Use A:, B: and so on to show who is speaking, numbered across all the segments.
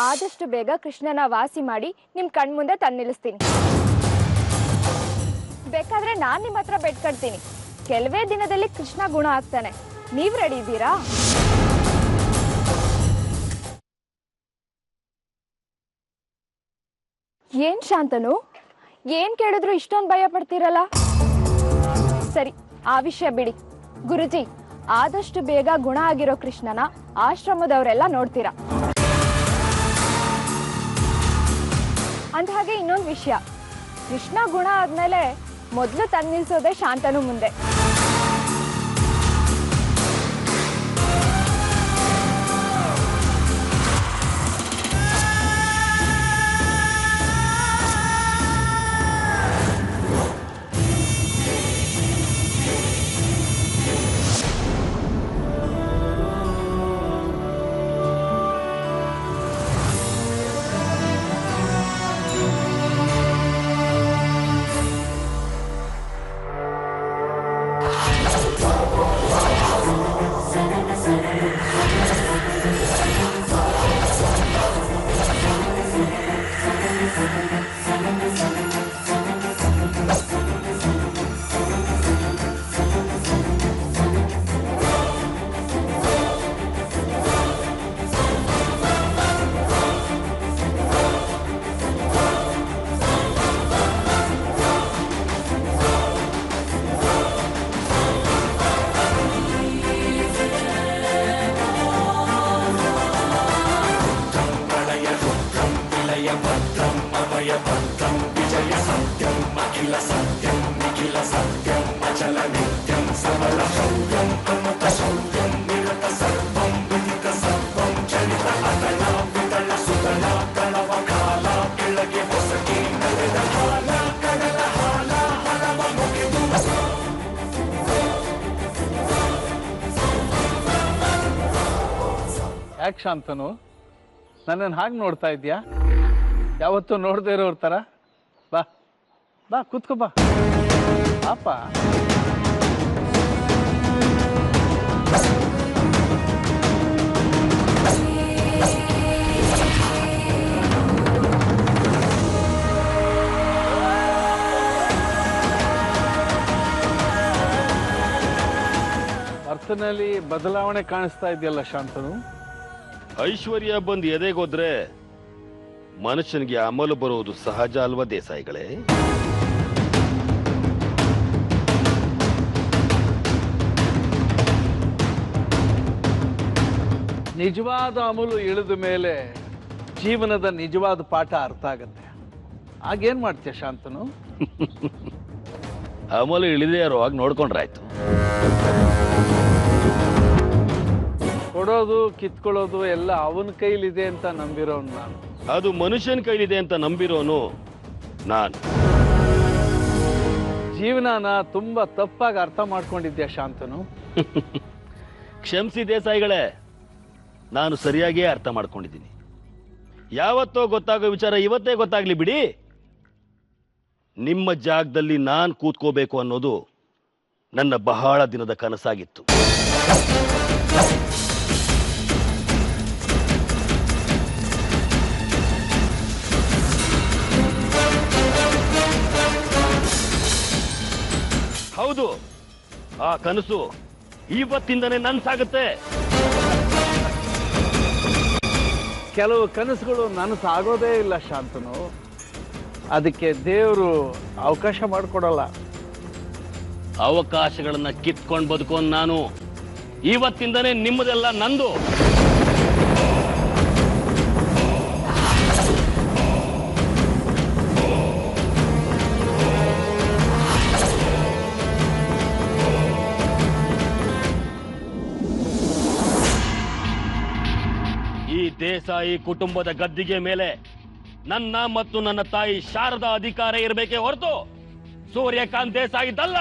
A: ಆದಷ್ಟು ಬೇಗ ಕೃಷ್ಣನ ವಾಸಿ ಮಾಡಿ ನಿಮ್ಮ ಕಣ್ಮುಂದೆ ತಂದು ನಿಲ್ಲಿಸ್ತೀನಿ. ಬೇಕಾದ್ರೆ ನಾನು ನಿಮ್ಮ ಹತ್ರ ಬೆಟ್ ಕಟ್ತೀನಿ. ಕೆಲವೇ ದಿನದಲ್ಲಿ ಕೃಷ್ಣ ಗುಣ ಆಗ್ತಾನೆ. ನೀವು ರೆಡಿ ಇದ್ದೀರಾ? ಏನ್ ಶಾಂತನು, ಏನ್ ಕೇಳಿದ್ರು ಇಷ್ಟೊಂದು ಭಯ ಪಡ್ತೀರಲ್ಲ? ಸರಿ, ಆ ವಿಷಯ ಬಿಡಿ. ಗುರುಜಿ, ಆದಷ್ಟು ಬೇಗ ಗುಣ ಆಗಿರೋ ಕೃಷ್ಣನ ಆಶ್ರಮದವರೆಲ್ಲ ನೋಡ್ತೀರಾ. ಅಂದ ಹಾಗೆ ಇನ್ನೊಂದು ವಿಷಯ, ಕೃಷ್ಣ ಗುಣ ಆದ್ಮೇಲೆ ಮೊದಲು ತಂದು ನಿಲ್ಸೋದೆ ಶಾಂತನು ಮುಂದೆ.
B: ಯಾಕೆ ಶಾಂತನು ನನ್ನನ್ನು ಹಾಗೆ ನೋಡ್ತಾ ಇದ್ಯಾ? ಯಾವತ್ತೂ ನೋಡದೇ ಇರೋರ ಥರ. ಬಾ ಬಾ ಕೂತ್ಕೋ, ಬಾ ಪಾಪ. ವರ್ತನೆಯಲ್ಲಿ ಬದಲಾವಣೆ ಕಾಣಿಸ್ತಾ ಇದೆಯಲ್ಲ ಶಾಂತನು?
C: ಐಶ್ವರ್ಯ ಬಂದು ಎದೆಗೋದ್ರೆ ಮನುಷ್ಯನಿಗೆ ಅಮಲು ಬರುವುದು ಸಹಜ ಅಲ್ವಾ ದೇಸಾಯಿಗಳೇ?
B: ನಿಜವಾದ ಅಮಲು ಇಳಿದ ಮೇಲೆ ಜೀವನದ ನಿಜವಾದ ಪಾಠ ಅರ್ಥ ಆಗತ್ತೆ. ಆಗೇನ್ ಮಾಡ್ತೀಯ ಶಾಂತನು?
C: ಅಮಲು ಇಳಿದೇ ಇರೋ ಹಾಗೆ ನೋಡ್ಕೊಂಡ್ರಾಯ್ತು.
B: ಕೊಡೋದು ಕಿತ್ಕೊಳ್ಳೋದು ಎಲ್ಲ ಅವನ ಕೈಲಿದೆ ಅಂತ ನಂಬಿರೋನು ನಾನು.
C: ಅದು ಮನುಷ್ಯನ ಕೈಲಿದೆ ಅಂತ ನಂಬಿರೋನು ನಾನು.
B: ಜೀವನನ ತುಂಬಾ ತಪ್ಪಾಗಿ ಅರ್ಥ ಮಾಡ್ಕೊಂಡಿದ್ಯಾ ಶಾಂತನು?
C: ಕ್ಷಮಿಸಿ ದೇಸಾಯಿಗಳೇ, ನಾನು ಸರಿಯಾಗಿಯೇ ಅರ್ಥ ಮಾಡ್ಕೊಂಡಿದ್ದೀನಿ. ಯಾವತ್ತೋ ಗೊತ್ತಾಗೋ ವಿಚಾರ ಇವತ್ತೇ ಗೊತ್ತಾಗ್ಲಿ ಬಿಡಿ. ನಿಮ್ಮ ಜಾಗದಲ್ಲಿ ನಾನು ಕೂತ್ಕೋಬೇಕು ಅನ್ನೋದು ನನ್ನ ಬಹಳ ದಿನದ ಕನಸಾಗಿತ್ತು. ಹೌದು, ಆ ಕನಸು ಇವತ್ತಿಂದನೇ ನನ್ಸಾಗುತ್ತೆ.
B: ಕೆಲವು ಕನಸುಗಳು ನನಸಾಗೋದೇ ಇಲ್ಲ ಶಾಂತನು. ಅದಕ್ಕೆ ದೇವರು ಅವಕಾಶ ಮಾಡಿಕೊಡಲ್ಲ.
C: ಅವಕಾಶಗಳನ್ನ ಕಿತ್ಕೊಂಡು ಬದುಕೋನ್ ನಾನು. ಇವತ್ತಿಂದನೇ ನಿಮ್ಮದೆಲ್ಲ ನಂದು. ಈ ದೇಸಾಯಿ ಕುಟುಂಬದ ಗದ್ದಿಗೆ ಮೇಲೆ ನನ್ನ ಮತ್ತು ನನ್ನ ತಾಯಿ ಶಾರದಾ ಅಧಿಕಾರ ಇರಬೇಕೇ ಹೊರತು ಸೂರ್ಯಕಾಂತ್ ದೇಸಾಯಿದ್ದಲ್ಲ.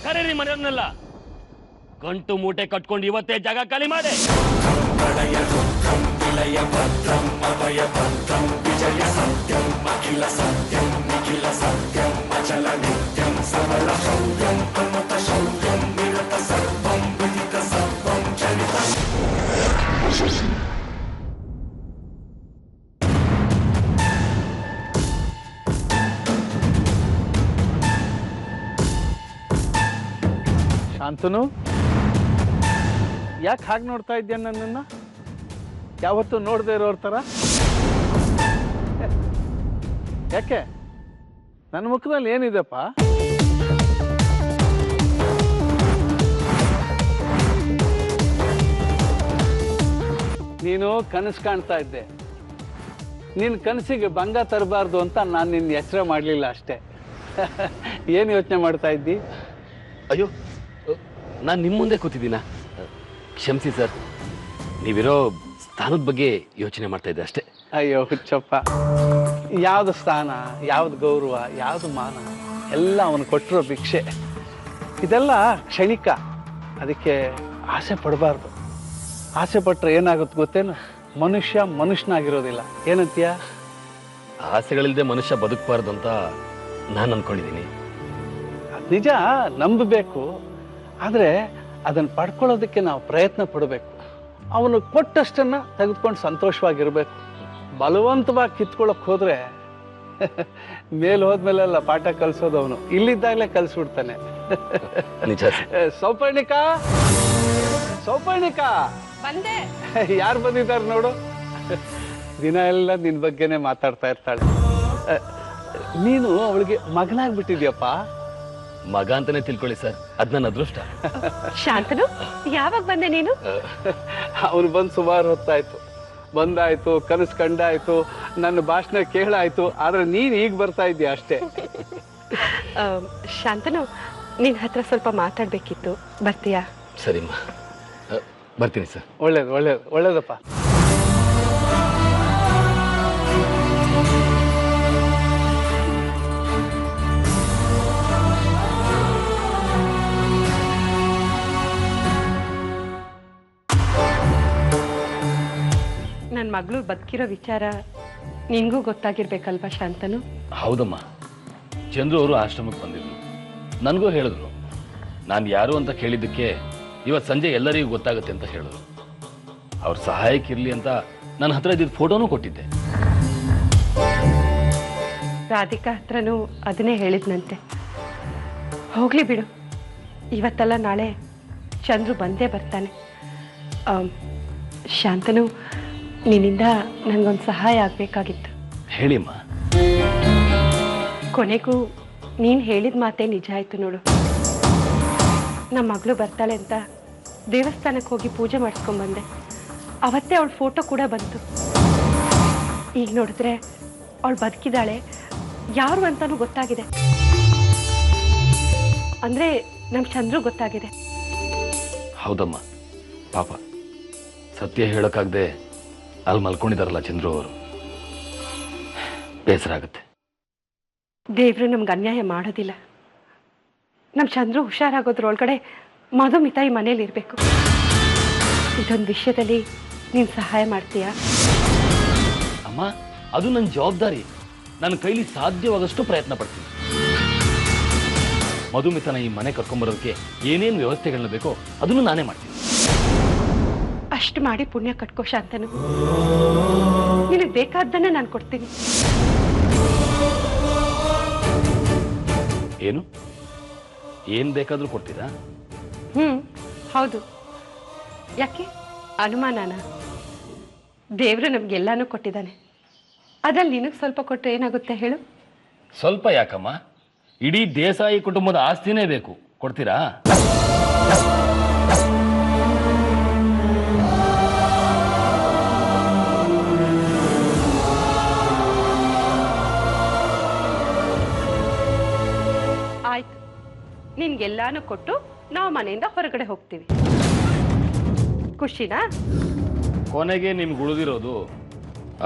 C: ಕರೀರಿ ಮನೆಯನ್ನೆಲ್ಲ. ಗಂಟು ಮೂಟೆ ಕಟ್ಕೊಂಡು ಇವತ್ತೇ ಜಾಗ ಖಾಲಿ ಮಾಡಿ. ವಿಜಯ ಸತ್ಯಂ ಅಖಿಲ ಸತ್ಯಂ ನಿಖಿಲ ಸತ್ಯಂ ಅಚಲ ನಿತ್ಯಂ
B: ಶಾಂತನು, ಯಾಕೆ ಹಾಗೆ ನೋಡ್ತಾ ಇದ್ಯಾ ನನ್ನನ್ನು? ಯಾವತ್ತೂ ನೋಡದೆ ಇರೋರ ಥರ. ಯಾಕೆ? ನನ್ನ ಮುಖದಲ್ಲಿ ಏನಿದೆಪ್ಪ? ನೀನು ಕನಸು ಕಾಣ್ತಾ ಇದ್ದೆ. ನಿನ್ನ ಕನಸಿಗೆ ಭಂಗ ತರಬಾರ್ದು ಅಂತ ನಾನು ನಿನ್ನ ಎಚ್ಚರ ಮಾಡಲಿಲ್ಲ ಅಷ್ಟೇ. ಏನು ಯೋಚನೆ ಮಾಡ್ತಾ ಇದ್ದಿ?
C: ಅಯ್ಯೋ, ನಾನು ನಿಮ್ಮ ಮುಂದೆ ಕೂತಿದ್ದೀನ, ಕ್ಷಮಿಸಿ ಸರ್. ನೀವಿರೋ ಸ್ಥಾನದ ಬಗ್ಗೆ ಯೋಚನೆ ಮಾಡ್ತಾ ಇದ್ದೆ ಅಷ್ಟೇ.
B: ಅಯ್ಯೋ ಹುಚ್ಚಪ್ಪ, ಯಾವುದು ಸ್ಥಾನ, ಯಾವ್ದು ಗೌರವ, ಯಾವುದು ಮಾನ ಎಲ್ಲ ಅವನು ಕೊಟ್ಟಿರೋ ಭಿಕ್ಷೆ. ಇದೆಲ್ಲ ಕ್ಷಣಿಕ, ಅದಕ್ಕೆ ಆಸೆ ಪಡಬಾರ್ದು. ಆಸೆ ಪಟ್ಟರೆ ಏನಾಗುತ್ತೆ ಗೊತ್ತೇನು? ಮನುಷ್ಯನಾಗಿರೋದಿಲ್ಲ. ಏನಂತೀಯ?
C: ಆಸೆಗಳಿಲ್ಲದೆ ಮನುಷ್ಯ ಬದುಕಬಾರ್ದು ಅಂತ ನಾನು ಅನ್ಕೊಂಡಿದ್ದೀನಿ.
B: ನಿಜ, ನಂಬಬೇಕು. ಆದರೆ ಅದನ್ನು ಪಡ್ಕೊಳ್ಳೋದಕ್ಕೆ ನಾವು ಪ್ರಯತ್ನ ಪಡಬೇಕು. ಅವನು ಕೊಟ್ಟಷ್ಟನ್ನು ತೆಗೆದುಕೊಂಡು ಸಂತೋಷವಾಗಿರ್ಬೇಕು. ಬಲವಂತವಾಗಿ ಕಿತ್ಕೊಳ್ಳೋಕೆ ಹೋದರೆ ಮೇಲೆ ಹೋದ್ಮೇಲೆಲ್ಲ ಪಾಠ ಕಲಿಸೋದು ಅವನು. ಇಲ್ಲಿದ್ದಾಗಲೇ ಕಲಿಸ್ಬಿಡ್ತಾನೆ.
C: ನಿಜ.
B: ಸೌಪರ್ಣಿಕಾ, ಸೌಪರ್ಣಿಕಾ,
A: ಬಂದೆ.
B: ಯಾರು ಬಂದಿದ್ದಾರೆ ನೋಡು. ದಿನ ಎಲ್ಲ ನಿನ್ನ ಬಗ್ಗೆನೇ ಮಾತಾಡ್ತಾ ಇರ್ತಾಳೆ. ನೀನು ಅವಳಿಗೆ ಮಗನಾಗ್ಬಿಟ್ಟಿದ್ಯಪ್ಪ.
C: ಮಗ ಅಂತಾನೆ ತಿಳ್ಕೊಳ್ಳಿ ಸರ್, ಅದ್ ನನ್ನ ಅದೃಷ್ಟ.
D: ಶಾಂತನು, ಯಾವಾಗ ಬಂದೆ ನೀನು?
B: ಅವನು ಬಂದು ಸುಮಾರು ಹೊತ್ತಾಯ್ತು. ಬಂದಾಯ್ತು, ಕನಸು ಕಂಡಾಯ್ತು, ನನ್ನ ಭಾಷಣ ಕೇಳಾಯ್ತು. ಆದ್ರೆ ನೀನ್ ಈಗ ಬರ್ತಾ ಇದ್ದೀಯ ಅಷ್ಟೇ.
D: ಶಾಂತನು, ನಿನ್ ಹತ್ರ ಸ್ವಲ್ಪ ಮಾತಾಡ್ಬೇಕಿತ್ತು, ಬರ್ತೀಯಾ?
C: ಸರಿಮ್ಮ, ಬರ್ತೀನಿ ಸರ್.
B: ಒಳ್ಳೇದು ಒಳ್ಳೇದು ಒಳ್ಳೇದಪ್ಪ.
D: ನನ್ನ ಮಗಳು ಬದುಕಿರೋ ವಿಚಾರ ನಿನ್ಗೂ ಗೊತ್ತಾಗಿರ್ಬೇಕಲ್ವಾ ಶಾಂತನು?
C: ಹೌದಮ್ಮ, ಚಂದ್ರು ಅವರು ಆಶ್ರಮಕ್ಕೆ ಬಂದಿದ್ರು. ನನಗೂ ಹೇಳಿದ್ರು. ನಾನು ಯಾರು ಅಂತ ಕೇಳಿದ್ದಕ್ಕೆ ಇವತ್ತು ಸಂಜೆ ಎಲ್ಲರಿಗೂ ಗೊತ್ತಾಗುತ್ತೆ ಅಂತ ಹೇಳಿದ್ರು. ಅವ್ರ ಸಹಾಯಕ್ಕಿರ್ಲಿ ಅಂತ ನನ್ನ ಹತ್ರ ಇದ್ದಿದ್ದ ಫೋಟೋನೂ ಕೊಟ್ಟಿದ್ದೆ.
D: ರಾಧಿಕಾ ಹತ್ರನೂ ಅದನ್ನೇ ಹೇಳಿದ್ನಂತೆ. ಹೋಗ್ಲಿ ಬಿಡು, ಇವತ್ತಲ್ಲ ನಾಳೆ ಚಂದ್ರು ಬಂದೇ ಬರ್ತಾನೆ. ಶಾಂತನು, ನಿನ್ನಿಂದ ನನಗೊಂದು ಸಹಾಯ ಆಗಬೇಕಾಗಿತ್ತು.
C: ಹೇಳಿಮ್ಮ.
D: ಕೊನೆಗೂ ನೀನು ಹೇಳಿದ ಮಾತೇ ನಿಜ ಆಯ್ತು ನೋಡು. ನಮ್ಮ ಮಗಳು ಬರ್ತಾಳೆ ಅಂತ ದೇವಸ್ಥಾನಕ್ಕೆ ಹೋಗಿ ಪೂಜೆ ಮಾಡಿಸ್ಕೊಂಡ್ಬಂದೆ. ಅವತ್ತೇ ಅವಳ ಫೋಟೋ ಕೂಡ ಬಂತು. ಈಗ ನೋಡಿದ್ರೆ ಅವಳು ಬದುಕಿದ್ದಾಳೆ, ಯಾರು ಅಂತಾನೂ ಗೊತ್ತಾಗಿದೆ. ಅಂದರೆ ನಮ್ಮ ಚಂದ್ರು ಗೊತ್ತಾಗಿದೆ.
C: ಹೌದಮ್ಮ, ಪಾಪ ಸತ್ಯ ಹೇಳೋಕ್ಕಾಗದೆ ಅಲ್ಲಿ ಮಲ್ಕೊಂಡಿದ್ದಾರಲ್ಲ ಚಂದ್ರು ಅವರು. ಬೇಸರ ಆಗುತ್ತೆ.
D: ದೇವರು ನಮ್ಗೆ ಅನ್ಯಾಯ ಮಾಡೋದಿಲ್ಲ. ನಮ್ಮ ಚಂದ್ರು ಹುಷಾರಾಗೋದ್ರೊಳಗಡೆ ಮಧುಮಿತಾ ಈ ಮನೇಲಿ ಇರಬೇಕು. ಇದೊಂದು ವಿಷಯದಲ್ಲಿ ನೀನು ಸಹಾಯ ಮಾಡ್ತೀಯಾ?
C: ಅಮ್ಮ, ಅದು ನನ್ನ ಜವಾಬ್ದಾರಿ. ನನ್ನ ಕೈಲಿ ಸಾಧ್ಯವಾದಷ್ಟು ಪ್ರಯತ್ನ ಪಡ್ತೀನಿ. ಮಧುಮಿತನ ಈ ಮನೆ ಕರ್ಕೊಂಬರೋದಕ್ಕೆ ಏನೇನು ವ್ಯವಸ್ಥೆಗಳನ್ನ ಬೇಕೋ ಅದನ್ನು ನಾನೇ ಮಾಡ್ತೀನಿ.
D: ಅಷ್ಟು ಮಾಡಿ ಪುಣ್ಯ ಕಟ್ಕೋ ಶಾಂತನು. ನಿನಗೆ ಬೇಕಾದ್ದನ್ನ ನಾನು ಕೊಡ್ತೀನಿ.
C: ಏನು? ಏನ್ ಬೇಕಾದ್ರೂ ಕೊಡ್ತೀರಾ?
D: ಹೌದು. ಯಾಕೆ ಅನುಮಾನನ? ದೇವರು ನಮ್ಗೆಲ್ಲಾನು ಕೊಟ್ಟಿದ್ದಾನೆ. ಅದ್ರಲ್ಲಿ ನಿನಗೆ ಸ್ವಲ್ಪ ಕೊಟ್ಟರೆ ಏನಾಗುತ್ತೆ ಹೇಳು?
C: ಸ್ವಲ್ಪ ಯಾಕಮ್ಮ, ಇಡೀ ದೇಸಾಯಿ ಕುಟುಂಬದ ಆಸ್ತಿನೇ ಬೇಕು. ಕೊಡ್ತೀರಾ?
D: ಆಯ್ತು, ನಿನ್ಗೆಲ್ಲಾನು ಕೊಟ್ಟು ನಾವು ಮನೆಯಿಂದ ಹೊರಗಡೆ ಹೋಗ್ತೀವಿ. ಖುಷಿನಾ?
C: ಕೊನೆಗೆ ನಿಮ್ಗೆ ಉಳಿದಿರೋದು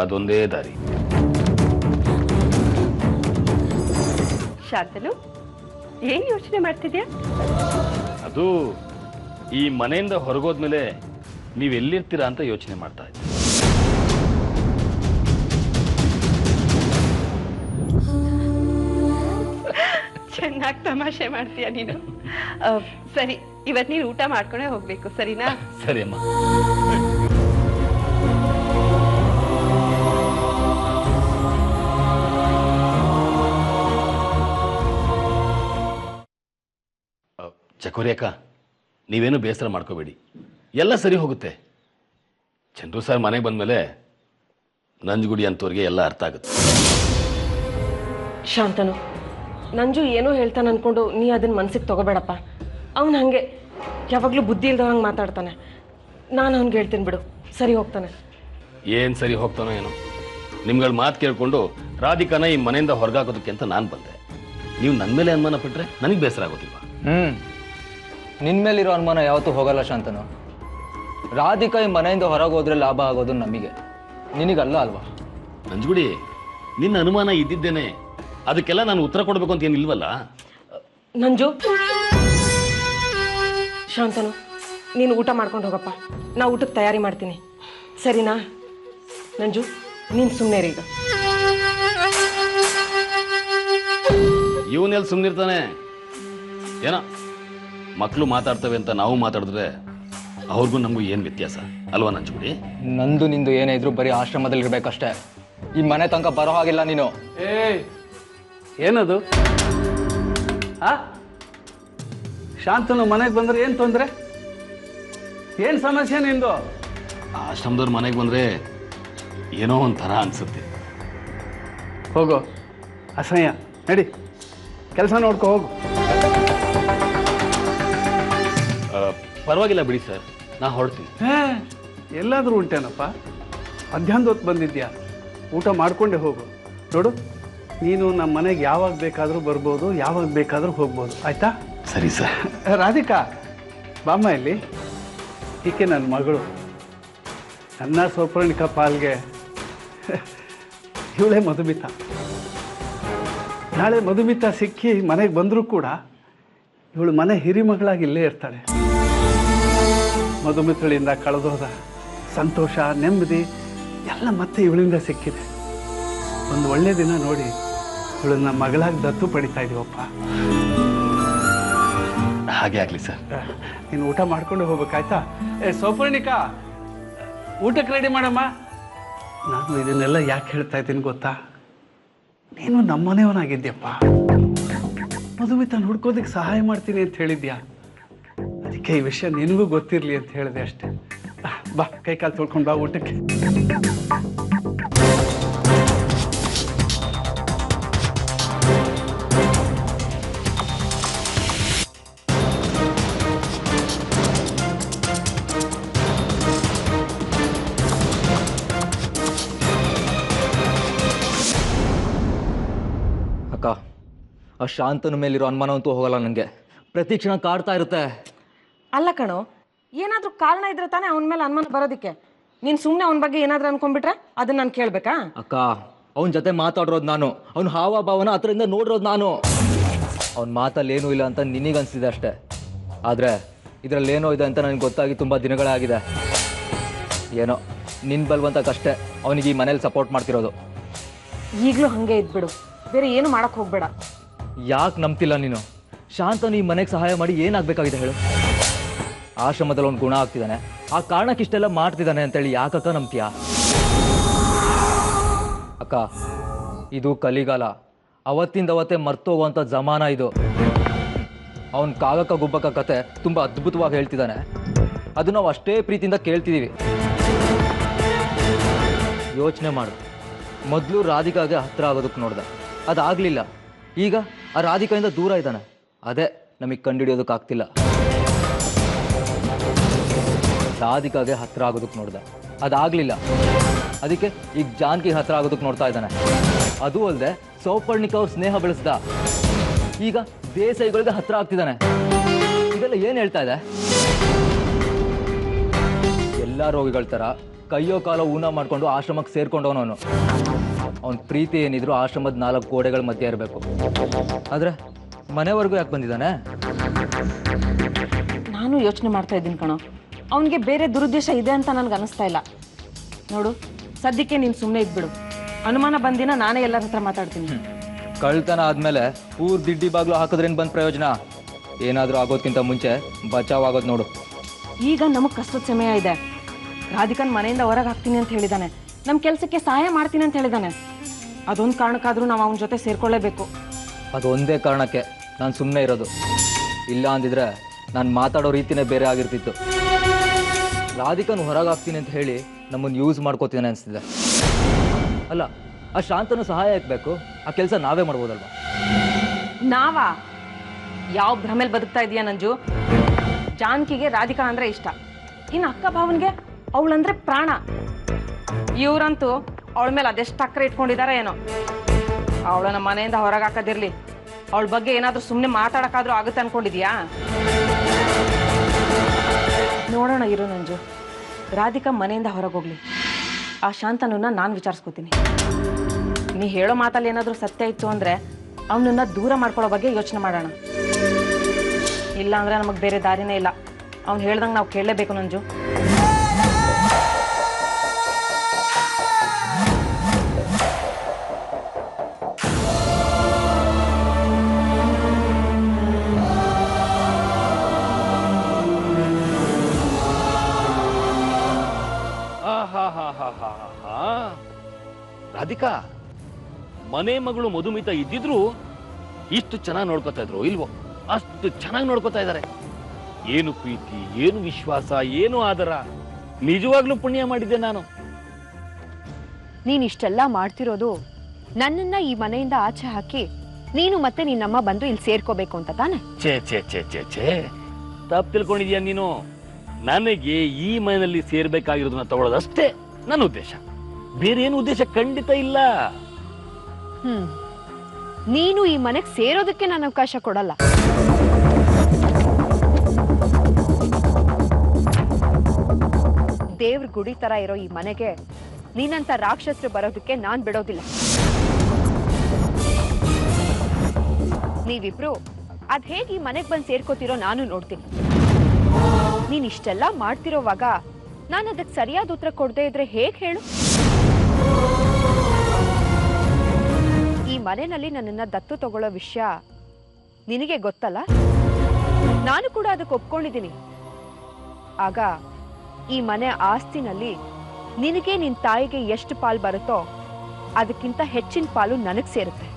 C: ಅದೊಂದೇ ದಾರಿ.
D: ಶಾಂತನು, ಏನ್ ಯೋಚನೆ ಮಾಡ್ತಿದ್ಯಾ?
C: ಅದು ಈ ಮನೆಯಿಂದ ಹೊರಗೋದ್ಮೇಲೆ ನೀವೆಲ್ಲಿರ್ತೀರಾ ಅಂತ ಯೋಚನೆ ಮಾಡ್ತಾ ಇದ್ದೆ.
D: ಚೆನ್ನಾಗಿ ತಮಾಷೆ ಮಾಡ್ತೀಯ ನೀನು. ಸರಿ, ಇವತ್ತು ನೀನು ಊಟ ಮಾಡ್ಕೊಂಡೇ ಹೋಗ್ಬೇಕು, ಸರಿನಾ?
C: ಸರಿ ಅಮ್ಮ. ಚಕೋರಿ ಅಕ್ಕ, ನೀವೇನು ಬೇಸರ ಮಾಡ್ಕೋಬೇಡಿ, ಎಲ್ಲ ಸರಿ ಹೋಗುತ್ತೆ. ಚಂದ್ರು ಸರ್ ಮನೆಗೆ ಬಂದಮೇಲೆ ನಂಜುಗುಡಿ ಅಂತವ್ರಿಗೆ ಎಲ್ಲ ಅರ್ಥ ಆಗುತ್ತೆ.
E: ಶಾಂತನು, ನಂಜು ಏನೋ ಹೇಳ್ತಾನೆ ಅನ್ಕೊಂಡು ನೀ ಅದನ್ನ ಮನ್ಸಿಗೆ ತಗೋಬೇಡಪ್ಪ. ಅವನು ಹಾಗೆ ಯಾವಾಗಲೂ ಬುದ್ಧಿ ಇಲ್ದವಂಗೆ ಮಾತಾಡ್ತಾನೆ. ನಾನು ಅವ್ನಿಗೆ ಹೇಳ್ತೀನಿ ಬಿಡು, ಸರಿ ಹೋಗ್ತಾನೆ.
C: ಏನು ಸರಿ ಹೋಗ್ತಾನೋ ಏನೋ. ನಿಮ್ಗಳ ಮಾತು ಕೇಳಿಕೊಂಡು ರಾಧಿಕಾನ ಈ ಮನೆಯಿಂದ ಹೊರಗಾಕೋದಕ್ಕೆ ಅಂತ ನಾನು ಬಂದೆ. ನೀವು ನನ್ನ ಮೇಲೆ ಅನುಮಾನ ಪಟ್ಟರೆ ನನಗೆ ಬೇಸರ ಆಗೋದಿಲ್ವಾ?
F: ನಿನ್ನ ಮೇಲಿರೋ ಅನುಮಾನ ಯಾವತ್ತೂ ಹೋಗಲ್ಲ ಶಾಂತನು. ರಾಧಿಕಾ ಈ ಮನೆಯಿಂದ ಹೊರಗೆ ಹೋದ್ರೆ ಲಾಭ ಆಗೋದು ನಮಗೆ, ನಿನಗಲ್ಲ ಅಲ್ವಾ?
C: ನಂಜುಗುಡಿ, ನಿನ್ನ ಅನುಮಾನ ಇದ್ದಿದ್ದೇನೆ, ಅದಕ್ಕೆಲ್ಲ ನಾನು ಉತ್ತರ ಕೊಡಬೇಕು ಅಂತ ಏನಿಲ್ವಲ್ಲ.
E: ನಂಜು, ಶಾಂತನು, ನೀನು ಊಟ ಮಾಡ್ಕೊಂಡು ಹೋಗಪ್ಪ, ನಾ ಊಟಕ್ಕೆ ತಯಾರಿ ಮಾಡ್ತೀನಿ, ಸರಿನಾ? ನಂಜು, ನೀನು ಸುಮ್ಮನೆ ಈಗ.
C: ಇವನೆಲ್ಲಿ ಸುಮ್ಮನಿರ್ತಾನೆ? ಏನೋ ಮಕ್ಕಳು ಮಾತಾಡ್ತವೆ ಅಂತ ನಾವು ಮಾತಾಡಿದ್ರೆ ಅವ್ರಿಗೂ ನಮಗೂ ಏನು ವ್ಯತ್ಯಾಸ ಅಲ್ವಾ ನಂಜುಗುಡಿ?
F: ನಂದು ನಿಂದು ಏನೇ ಇದ್ರು ಬರೀ ಆಶ್ರಮದಲ್ಲಿ ಇರ್ಬೇಕಷ್ಟೇ. ಈ ಮನೆ ತನಕ ಬರೋ ಹಾಗಿಲ್ಲ ನೀನು.
B: ಏನದು? ಶಾಂತನು ಮನೆಗೆ ಬಂದ್ರೆ ಏನು ತೊಂದರೆ? ಏನು ಸಮಸ್ಯೆ ನಿಂದು?
C: ಆಶ್ರಮದವ್ರ ಮನೆಗೆ ಬಂದ್ರೆ ಏನೋ ಒಂಥರ ಅನ್ಸುತ್ತೆ.
B: ಹೋಗೋ, ಅಸಹ್ಯ. ನಡಿ, ಕೆಲಸ ನೋಡ್ಕೊ ಹೋಗು.
C: ಪರವಾಗಿಲ್ಲ ಬಿಡಿ ಸರ್, ನಾ ಹೊರಡ್ತೀನಿ.
B: ಎಲ್ಲಾದರೂ ಉಂಟೇನಪ್ಪ? ಮಧ್ಯಾಹ್ನದ ಹೊತ್ತು ಬಂದಿದ್ಯಾ, ಊಟ ಮಾಡ್ಕೊಂಡೆ ಹೋಗು. ನೋಡು, ನೀನು ನಮ್ಮ ಮನೆಗೆ ಯಾವಾಗ ಬೇಕಾದರೂ ಬರ್ಬೋದು, ಯಾವಾಗ ಬೇಕಾದರೂ ಹೋಗ್ಬೋದು, ಆಯ್ತಾ?
C: ಸರಿ ಸರ್.
B: ರಾಧಿಕಾ, ಬಾಮ್ಮ ಇಲ್ಲಿ. ಈಕೆ ನನ್ನ ಮಗಳು, ನನ್ನ ಸೌಪರ್ಣಿಕಾ ಪಾಲ್ಗೆ ಇವಳೇ ಮಧುಮಿತಾ. ನಾಳೆ ಮಧುಮಿತಾ ಸಿಕ್ಕಿ ಮನೆಗೆ ಬಂದರೂ ಕೂಡ ಇವಳು ಮನೆ ಹಿರಿಮಗಳಾಗಿ ಇಲ್ಲೇ ಇರ್ತಾಳೆ. ಮಧುಮಿತಳಿಂದ ಕಳೆದೋದ ಸಂತೋಷ, ನೆಮ್ಮದಿ ಎಲ್ಲ ಮತ್ತೆ ಇವಳಿಂದ ಸಿಕ್ಕಿದೆ. ಒಂದು ಒಳ್ಳೆ ದಿನ ನೋಡಿ ಇವಳನ್ನ ಮಗಳಾಗಿ ದತ್ತು ಪಡಿತಾ ಇದೀವಪ್ಪ.
C: ಹಾಗೆ ಆಗಲಿ ಸರ್.
B: ನೀನು ಊಟ ಮಾಡ್ಕೊಂಡು ಹೋಗ್ಬೇಕಾಯ್ತಾ? ಸೌಪರ್ಣಿಕಾ, ಊಟಕ್ಕೆ ರೆಡಿ ಮಾಡಮ್ಮ. ನಾನು ಇದನ್ನೆಲ್ಲ ಯಾಕೆ ಹೇಳ್ತಾ ಇದ್ದೀನಿ ಗೊತ್ತಾ? ನೀನು ನಮ್ಮನೆಯವನಾಗಿದ್ಯಪ್ಪ. ಮಧುಮಿತನ ಹುಡ್ಕೋದಕ್ಕೆ ಸಹಾಯ ಮಾಡ್ತೀನಿ ಅಂತ ಹೇಳಿದ್ಯಾ, ಅದಕ್ಕೆ ಈ ವಿಷಯ ನಿನಗೂ ಗೊತ್ತಿರಲಿ ಅಂತ ಹೇಳಿದೆ ಅಷ್ಟೇ. ಬಾ, ಕೈ ಕಾಲು ತೊಳ್ಕೊಂಡು ಬಾ ಊಟಕ್ಕೆ.
F: ಅಕ್ಕ, ಆ ಶಾಂತನ ಮೇಲಿರೋ ಅನುಮಾನ ಅಂತೂ ಹೋಗಲ್ಲ ನನಗೆ. ಪ್ರತಿ ಕ್ಷಣ ಕಾಡ್ತಾ ಇರುತ್ತೆ.
E: ಅಲ್ಲ ಕಣೋ, ಏನಾದರೂ ಕಾರಣ ಇದ್ರೆ ತಾನೇ ಅವನ ಮೇಲೆ ಅನುಮಾನ ಬರೋದಕ್ಕೆ. ನೀನು ಸುಮ್ಮನೆ ಅವನ ಬಗ್ಗೆ ಏನಾದರೂ ಅನ್ಕೊಂಡ್ಬಿಟ್ರೆ ಅದನ್ನ ನಾನು ಕೇಳಬೇಕಾ?
F: ಅಕ್ಕ, ಅವನ ಜೊತೆ ಮಾತಾಡಿರೋದು ನಾನು, ಅವನ ಹಾವ ಭಾವನ ಹತ್ರದಿಂದ ನೋಡಿರೋದು ನಾನು. ಅವನ ಮಾತಲ್ಲಿ ಏನೂ ಇಲ್ಲ ಅಂತ ನಿನಗನ್ಸಿದೆ ಅಷ್ಟೇ. ಆದರೆ ಇದರಲ್ಲಿ ಏನೋ ಇದೆ ಅಂತ ನನಗೆ ಗೊತ್ತಾಗಿ ತುಂಬ ದಿನಗಳೇ ಆಗಿದೆ. ಏನೋ ನಿನ್ನ ಬಲ್ವಂತಕ್ಕಷ್ಟೇ ಅವನಿಗೆ ಈ ಮನೇಲಿ ಸಪೋರ್ಟ್ ಮಾಡ್ತಿರೋದು.
E: ಈಗಲೂ ಹಾಗೆ ಇದ್ಬಿಡು, ಬೇರೆ ಏನು ಮಾಡಕ್ಕೆ ಹೋಗ್ಬೇಡ.
F: ಯಾಕೆ ನಂಬ್ತಿಲ್ಲ ನೀನು? ಶಾಂತನು ಈ ಮನೆಗೆ ಸಹಾಯ ಮಾಡಿ ಏನಾಗಬೇಕಾಗಿದೆ ಹೇಳು? ಆಶ್ರಮದಲ್ಲಿ ಒಂದು ಗುಣ ಆಗ್ತಿದ್ದಾನೆ, ಆ ಕಾರಣಕ್ಕೆ ಇಷ್ಟೆಲ್ಲ ಮಾಡ್ತಿದ್ದಾನೆ ಅಂತೇಳಿ ಯಾಕಕ್ಕ ನಂಬ್ತೀಯ? ಅಕ್ಕ, ಇದು ಕಲಿಗಾಲ, ಅವತ್ತಿಂದ ಅವತ್ತೇ ಮರ್ತೋಗುವಂಥ ಜಮಾನ ಇದು. ಅವನ ಕಾಗಕ್ಕ ಗುಬ್ಬಕ್ಕ ಕತೆ ತುಂಬ ಅದ್ಭುತವಾಗಿ ಹೇಳ್ತಿದ್ದಾನೆ. ಅದು ನಾವು ಅಷ್ಟೇ ಪ್ರೀತಿಯಿಂದ ಕೇಳ್ತಿದ್ದೀವಿ. ಯೋಚನೆ ಮಾಡು, ಮೊದಲು ರಾಧಿಕಾಗೆ ಹತ್ರ ಆಗೋದಕ್ಕೆ ನೋಡ್ದೆ, ಅದಾಗಲಿಲ್ಲ. ಈಗ ಆ ರಾಧಿಕಾಯಿಂದ ದೂರ ಇದ್ದಾನೆ, ಅದೇ ನಮಗೆ ಕಂಡುಹಿಡಿಯೋದಕ್ಕಾಗ್ತಿಲ್ಲ. ರಾಧಿಕಾಗೆ ಹತ್ರ ಆಗೋದಕ್ಕೆ ನೋಡ್ದೆ, ಅದಾಗಲಿಲ್ಲ. ಅದಕ್ಕೆ ಈಗ ಜಾನಕಿ ಹತ್ರ ಆಗೋದಕ್ಕೆ ನೋಡ್ತಾ ಇದ್ದಾನೆ. ಅದು ಅಲ್ಲದೆ ಸೌಪರ್ಣಿಕ ಅವ್ರ ಸ್ನೇಹ ಬೆಳೆಸ್ದ, ಈಗ ದೇಸಾಯಿಗಳಿಗೆ ಹತ್ರ ಆಗ್ತಿದ್ದಾನೆ. ಇದೆಲ್ಲ ಏನು ಹೇಳ್ತಾ ಇದೆ? ಎಲ್ಲ ರೋಗಿಗಳ ಥರ ಕೈಯೋ ಕಾಲೋ ಊನ ಮಾಡಿಕೊಂಡು ಆಶ್ರಮಕ್ಕೆ ಸೇರ್ಕೊಂಡವನವನು. ಅವನ ಪ್ರೀತಿ ಏನಿದ್ರು ಆಶ್ರಮದ 4 ಗೋಡೆಗಳ ಮಧ್ಯೆ ಇರಬೇಕು. ಆದರೆ ಮನೆವರೆಗೂ ಯಾಕೆ ಬಂದಿದ್ದಾನೆ?
E: ನಾನು ಯೋಚನೆ ಮಾಡ್ತಾ ಇದ್ದೀನಿ ಕಣೋ, ಅವನಿಗೆ ಬೇರೆ ದುರುದ್ದೇಶ ಇದೆ ಅಂತ ನನಗೆ ಅನಿಸ್ತಾ ಇಲ್ಲ. ನೋಡು, ಸದ್ಯಕ್ಕೆ ನೀನು ಸುಮ್ಮನೆ ಇದ್ಬಿಡು. ಅನುಮಾನ ಬಂದಿನ ನಾನೇ ಎಲ್ಲರ ಹತ್ರ ಮಾತಾಡ್ತೀನಿ.
F: ಕಳ್ತನ ಆದಮೇಲೆ ಊರ್ ದಿಡ್ಡಿ ಬಾಗ್ಲು ಹಾಕಿದ್ರೇನು ಬಂದು ಪ್ರಯೋಜನ? ಏನಾದರೂ ಆಗೋದ್ಕಿಂತ ಮುಂಚೆ ಬಚಾವ್ ಆಗೋದು ನೋಡು.
E: ಈಗ ನಮಗೆ ಕಷ್ಟದ ಸಮಯ ಇದೆ. ರಾಧಿಕನ್ ಮನೆಯಿಂದ ಹೊರಗೆ ಹಾಕ್ತೀನಿ ಅಂತ ಹೇಳಿದಾನೆ, ನಮ್ಮ ಕೆಲಸಕ್ಕೆ ಸಹಾಯ ಮಾಡ್ತೀನಿ ಅಂತ ಹೇಳಿದಾನೆ. ಅದೊಂದು ಕಾರಣಕ್ಕಾದರೂ ನಾವು ಅವನ ಜೊತೆ ಸೇರ್ಕೊಳ್ಳೇಬೇಕು.
F: ಅದು ಒಂದೇ ಕಾರಣಕ್ಕೆ ನಾನು ಸುಮ್ಮನೆ ಇರೋದು. ಇಲ್ಲ ಅಂದಿದ್ರೆ ನಾನು ಮಾತಾಡೋ ರೀತಿನೇ ಬೇರೆ ಆಗಿರ್ತಿತ್ತು. ರಾಧಿಕನ್ ಹೊರಗೆ ಹಾಕ್ತೀನಿ ಅಂತ ಹೇಳಿ ನಮ್ಮನ್ನು ಯೂಸ್ ಮಾಡ್ಕೋತೀನಿ ಅನಿಸ್ತಿದೆ. ಅಲ್ಲ, ಆ ಶಾಂತನು ಸಹಾಯ ಬೇಕು, ಆ ಕೆಲಸ ನಾವೇ ಮಾಡ್ಬೋದಲ್ವಾ?
E: ನಾವಾ? ಯಾವ ಭ್ರಮೇಲಿ ಬದುಕ್ತಾ ಇದೀಯ ನಂಜು? ಜಾನಕಿಗೆ ರಾಧಿಕಾ ಅಂದ್ರೆ ಇಷ್ಟ, ಇನ್ನು ಅಕ್ಕ ಭಾವನ್ಗೆ ಅವಳಂದ್ರೆ ಪ್ರಾಣ. ಇವ್ರಂತೂ ಅವಳ ಮೇಲೆ ಅದೆಷ್ಟು ಅಕ್ಕರೆ ಇಟ್ಕೊಂಡಿದಾರ ಏನೋ. ಅವಳನ್ನ ಮನೆಯಿಂದ ಹೊರಗೆ ಹಾಕೋದಿರ್ಲಿ, ಅವಳ ಬಗ್ಗೆ ಏನಾದ್ರೂ ಸುಮ್ಮನೆ ಮಾತಾಡಕ್ಕಾದ್ರೂ ಆಗುತ್ತೆ ಅನ್ಕೊಂಡಿದ್ಯಾ? ನೋಡೋಣ ಇರು ನಂಜು. ರಾಧಿಕಾ ಮನೆಯಿಂದ ಹೊರಗೋಗ್ಲಿ, ಆ ಶಾಂತನನ್ನ ನಾನು ವಿಚಾರಿಸ್ಕೋತೀನಿ. ನೀ ಹೇಳೋ ಮಾತಲ್ಲಿ ಏನಾದರೂ ಸತ್ಯ ಇತ್ತು ಅಂದ್ರೆ ಅವನನ್ನ ದೂರ ಮಾಡ್ಕೊಳ್ಳೋ ಬಗ್ಗೆ ಯೋಚನೆ ಮಾಡೋಣ. ಇಲ್ಲ ಅಂದ್ರೆ ನಮಗೆ ಬೇರೆ ದಾರಿನೇ ಇಲ್ಲ. ಅವ್ನು ಹೇಳ್ದಂಗೆ ನಾವು ಕೇಳಲೇಬೇಕು ನಂಜು.
C: ರಾಧಿಕಾ ಮನೆ ಮಗಳು ಮಧುಮಿತಾ ಇದ್ದಿದ್ರು ಇಷ್ಟು ಚೆನ್ನಾಗಿ ನೋಡ್ಕೊತಾ ಇದ್ರು ಇಲ್ವೋ? ಅಷ್ಟು ಚೆನ್ನಾಗಿ ನೋಡ್ಕೊತಾ ಇದ್ದಾರೆ. ಏನು ಪ್ರೀತಿ, ಏನು ವಿಶ್ವಾಸ, ಏನು ಆದರ. ನಿಜವಾಗ್ಲೂ ಪುಣ್ಯ ಮಾಡಿದ್ದೆ ನಾನು.
A: ನೀನ್ ಇಷ್ಟೆಲ್ಲ ಮಾಡ್ತಿರೋದು ನನ್ನನ್ನ ಈ ಮನೆಯಿಂದ ಆಚೆ ಹಾಕಿ ನೀನು ಮತ್ತೆ ನಿನ್ನಮ್ಮ ಬಂದು ಇಲ್ಲಿ ಸೇರ್ಕೋಬೇಕು ಅಂತ ತಾನೆ?
C: ಛೇ ಛೇ ಛೇ ಛೇ ಛೇ, ತಪ್ಪು ತಿಳ್ಕೊಂಡಿದ್ಯಾ ನೀನು. ನನಗೆ ಈ ಮನೆಯಲ್ಲಿ ಸೇರ್ಬೇಕಾಗಿರೋದನ್ನ ತಗೊಳ್ಳೋದಷ್ಟೇ ನನ್ನ ಉದ್ದೇಶ, ಬೇರೆ ಏನು ಉದ್ದೇಶ ಖಂಡಿತ ಇಲ್ಲ.
A: ನೀನು ಈ ಮನೆಗೆ ಸೇರೋದಕ್ಕೆ ನಾನು ಅವಕಾಶ ಕೊಡಲ್ಲ. ದೇವ್ರ ಗುಡಿ ತರ ಇರೋ ಈ ಮನೆಗೆ ನೀನಂತ ರಾಕ್ಷಸರು ಬರೋದಕ್ಕೆ ನಾನ್ ಬಿಡೋದಿಲ್ಲ. ನೀವಿಬ್ರು ಅದ್ ಹೇಗೆ ಈ ಮನೆಗ್ ಬಂದು ಸೇರ್ಕೋತಿರೋ ನಾನು ನೋಡ್ತೀನಿ. ನೀನ್ ಇಷ್ಟೆಲ್ಲ ಮಾಡ್ತಿರೋವಾಗ ನಾನು ಅದಕ್ಕೆ ಸರಿಯಾದ ಉತ್ತರ ಕೊಡದೇ ಇದ್ರೆ ಹೇಗ್ ಹೇಳು? ಈ ಮನೆಯಲ್ಲಿ ನನ್ನನ್ನ ದತ್ತು ತಗೊಳ್ಳೋ ವಿಷಯ ನಿನಗೆ ಗೊತ್ತಲ್ಲ, ನಾನು ಕೂಡ ಅದಕ್ಕೆ ಒಪ್ಕೊಂಡಿದ್ದೀನಿ. ಆಗ ಈ ಮನೆ ಆಸ್ತಿನಲ್ಲಿ ನಿನಗೆ ನಿನ್ ತಾಯಿಗೆ ಎಷ್ಟು ಪಾಲು ಬರುತ್ತೋ ಅದಕ್ಕಿಂತ ಹೆಚ್ಚಿನ ಪಾಲು ನನಗ್ ಸೇರುತ್ತೆ.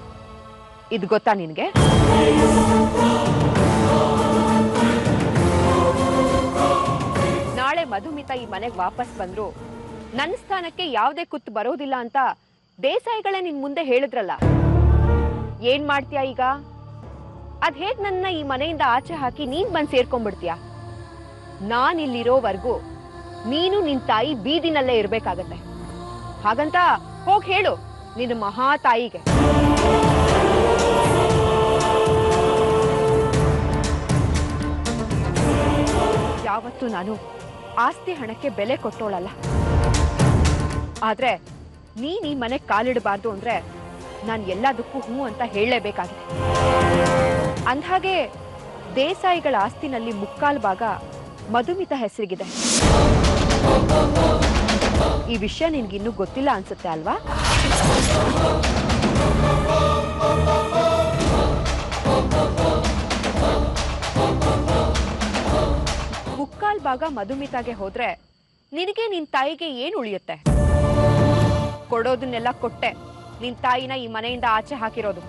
A: ಇದು ಗೊತ್ತಾ ನಿನಗೆ? ನಾಳೆ ಮಧುಮಿತಾ ಈ ಮನೆಗೆ ವಾಪಸ್ ಬಂದ್ರು ನನ್ನ ಸ್ಥಾನಕ್ಕೆ ಯಾವುದೇ ಕುತ್ತು ಬರೋದಿಲ್ಲ ಅಂತ ದೇಸಾಯಿಗಳೇ ನಿನ್ ಮುಂದೆ ಹೇಳಿದ್ರಲ್ಲ. ಏನ್ ಮಾಡ್ತೀಯಾ ಈಗ? ಅದ್ ಹೇಗ್ ನನ್ನ ಈ ಮನೆಯಿಂದ ಆಚೆ ಹಾಕಿ ನೀನ್ ಬಂದ್ ಸೇರ್ಕೊಂಡ್ಬಿಡ್ತೀಯ? ನಾನ್ ಇಲ್ಲಿರೋವರೆಗೂ ನೀನು ನಿನ್ ತಾಯಿ ಬೀದಿನಲ್ಲೇ ಇರ್ಬೇಕಾಗತ್ತೆ. ಹಾಗಂತ ಹೋಗ್ ಹೇಳು ನಿನ್ನ ಮಹಾ ತಾಯಿಗೆ. ಯಾವತ್ತೂ ನಾನು ಆಸ್ತಿ ಹಣಕ್ಕೆ ಬೆಲೆ ಕೊಟ್ಟೋಳಲ್ಲ. ಆದ್ರೆ ನೀನ್ ಈ ಮನೆಗೆ ಕಾಲಿಡಬಾರ್ದು ಅಂದ್ರೆ ನಾನು ಎಲ್ಲದಕ್ಕೂ ಹೂ ಅಂತ ಹೇಳಲೇಬೇಕಾಗಿದೆ. ಅಂದ್ಹಾಗೆ ದೇಸಾಯಿಗಳ ಆಸ್ತಿನಲ್ಲಿ ಮುಕ್ಕಾಲು ಭಾಗ ಮಧುಮಿತಾ ಹೆಸರಿಗಿದೆ. ಈ ವಿಷಯ ನಿನ್ಗಿನ್ನೂ ಗೊತ್ತಿಲ್ಲ ಅನ್ಸುತ್ತೆ ಅಲ್ವಾ? ಮುಕ್ಕಾಲು ಭಾಗ ಮಧುಮಿತಾಗೆ ಹೋದ್ರೆ ನಿನಗೆ ನಿನ್ ತಾಯಿಗೆ ಏನು ಉಳಿಯುತ್ತೆ? ಕೊಡೋದನ್ನೆಲ್ಲ ಕೊಟ್ಟೆ ನಿನ್ ತಾಯಿನ ಈ ಮನೆಯಿಂದ ಆಚೆ ಹಾಕಿರೋದು.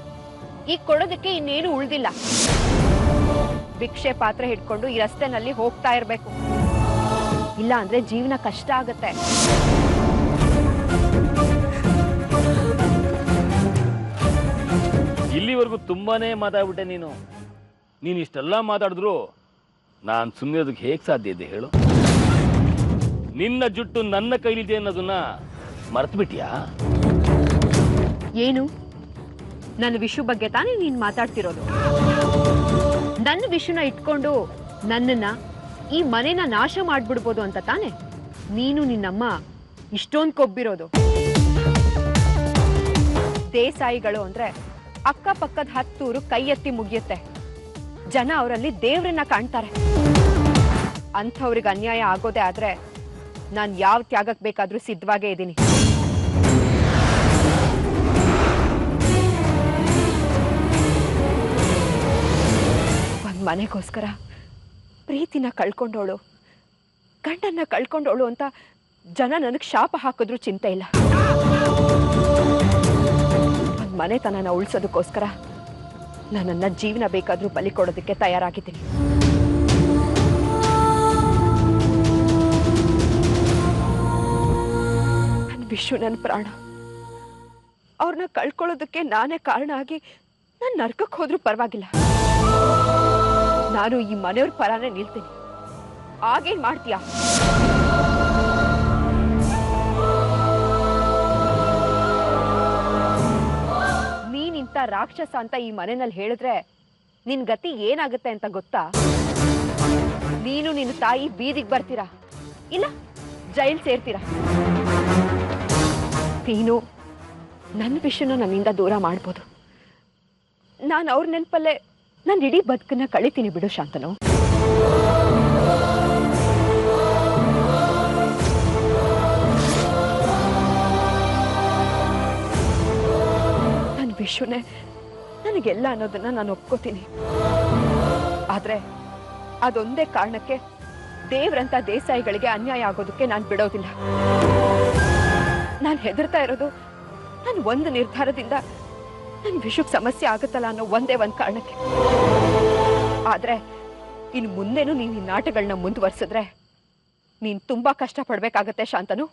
A: ಈಗ ಕೊಡೋದಕ್ಕೆ ಇನ್ನೇನು ಉಳ್ದಿಲ್ಲ. ಭಿಕ್ಷೆ ಪಾತ್ರೆ ಹಿಡ್ಕೊಂಡು ಈ ರಸ್ತೆನಲ್ಲಿ ಹೋಗ್ತಾ ಇರ್ಬೇಕು. ಇಲ್ಲ ಅಂದ್ರೆ ಜೀವನ ಕಷ್ಟ ಆಗತ್ತೆ.
C: ಇಲ್ಲಿವರೆಗೂ ತುಂಬಾನೇ ಮಾತಾಡ್ಬಿಟ್ಟೆ ನೀನು. ನೀನು ಇಷ್ಟೆಲ್ಲ ಮಾತಾಡಿದ್ರು ನಾನು ಸುಮ್ಮನೆ ಹೇಗೆ ಸಾಧ್ಯ ಇದೆ ಹೇಳು? ನಿನ್ನ ಜುಟ್ಟು ನನ್ನ ಕೈಲಿದೆ ಅನ್ನೋದನ್ನ ಮರ್ತು ಬಿಟ್ಟಿಯಾ?
A: ಏನು? ನನ್ನ ವಿಷು ಬಗ್ಗೆ ತಾನೇ ನೀನ್ ಮಾತಾಡ್ತಿರೋದು? ನನ್ನ ವಿಷುನ ಇಟ್ಕೊಂಡು ನನ್ನನ್ನ ಈ ಮನೆನ ನಾಶ ಮಾಡ್ಬಿಡ್ಬೋದು ಅಂತ ತಾನೆ ನೀನು ನಿನ್ನಮ್ಮ ಇಷ್ಟೊಂದು ಕೊಬ್ಬಿರೋದು? ದೇಸಾಯಿಗಳು ಅಂದ್ರೆ ಅಕ್ಕಪಕ್ಕದ 10 ಊರು ಕೈ ಎತ್ತಿ ಮುಗಿಯುತ್ತೆ. ಜನ ಅವರಲ್ಲಿ ದೇವ್ರನ್ನ ಕಾಣ್ತಾರೆ. ಅಂಥವ್ರಿಗೆ ಅನ್ಯಾಯ ಆಗೋದೇ ಆದ್ರೆ ನಾನು ಯಾವ ತ್ಯಾಗಕ್ಕೆ ಬೇಕಾದ್ರೂ ಸಿದ್ಧವಾಗೇ ಇದ್ದೀನಿ.
D: ಮನೆಗೋಸ್ಕರ ಪ್ರೀತಿನ ಕಳ್ಕೊಂಡವಳು, ಗಂಡನ್ನ ಕಳ್ಕೊಂಡವಳು ಅಂತ ಜನ ನನಗೆ ಶಾಪ ಹಾಕಿದ್ರೂ ಚಿಂತೆ ಇಲ್ಲ. ಒಂದು ಮನೆತನನ ಉಳಿಸೋದಕ್ಕೋಸ್ಕರ ನನ್ನನ್ನು ಜೀವನ ಬೇಕಾದರೂ ಬಲಿ ಕೊಡೋದಕ್ಕೆ ತಯಾರಾಗಿದ್ದೀನಿ. ನನ್ನ ವಿಶ್ವ ನನ್ನ ಪ್ರಾಣ. ಅವ್ರನ್ನ ಕಳ್ಕೊಳ್ಳೋದಕ್ಕೆ ನಾನೇ ಕಾರಣ ಆಗಿ ನಾನು ನರ್ಕಕ್ಕೆ ಹೋದ್ರೂ ಪರವಾಗಿಲ್ಲ. ನಾನು ಈ ಮನೆಯವ್ರ ಪರಾನೇ ನಿಲ್ತೀನಿ. ಆಗೇನ್ ಮಾಡ್ತೀಯಾ? ನೀನಿಂತ ರಾಕ್ಷಸ ಅಂತ ಈ ಮನೆಯಲ್ಲಿ ಹೇಳಿದ್ರೆ ನಿನ್ ಗತಿ ಏನಾಗುತ್ತೆ ಅಂತ ಗೊತ್ತಾ? ನೀನು ನಿನ್ನ ತಾಯಿ ಬೀದಿಗೆ ಬರ್ತೀರಾ, ಇಲ್ಲ ಜೈಲ್ ಸೇರ್ತೀರಾ. ನೀನು ನನ್ನ ವಿಷಯನ ನನ್ನಿಂದ ದೂರ ಮಾಡ್ಬೋದು. ನಾನು ಅವ್ರ ನೆನಪಲ್ಲೇ ನನ್ನ ಇಡೀ ಬದುಕನ್ನ ಕಳಿತೀನಿ ಬಿಡು ಶಾಂತನು. ನನ್ನ ವಿಶ್ವನೇ ನನಗೆಲ್ಲ ಅನ್ನೋದನ್ನ ನಾನು ಒಪ್ಕೋತೀನಿ. ಆದ್ರೆ ಅದೊಂದೇ ಕಾರಣಕ್ಕೆ ದೇವ್ರಂತ ದೇಸಾಯಿಗಳಿಗೆ ಅನ್ಯಾಯ ಆಗೋದಕ್ಕೆ ನಾನು ಬಿಡೋದಿಲ್ಲ. ನಾನು ಹೆದರ್ತಾ ಇರೋದು ನಾನು ಒಂದು ನಿರ್ಧಾರದಿಂದ ನನ್ನ ವಿಷಯಕ್ಕೆ ಸಮಸ್ಯೆ ಆಗುತ್ತಲ್ಲ ಅನ್ನೋ ಒಂದೇ ಒಂದು ಕಾರಣಕ್ಕೆ. ಆದ್ರೆ ಇನ್ನು ಮುಂದೆನೂ ನೀನು ಈ ನಾಟಗಳನ್ನ ಮುಂದುವರ್ಸಿದ್ರೆ ನೀನು ತುಂಬಾ ಕಷ್ಟ ಪಡ್ಬೇಕಾಗತ್ತೆ ಶಾಂತನು.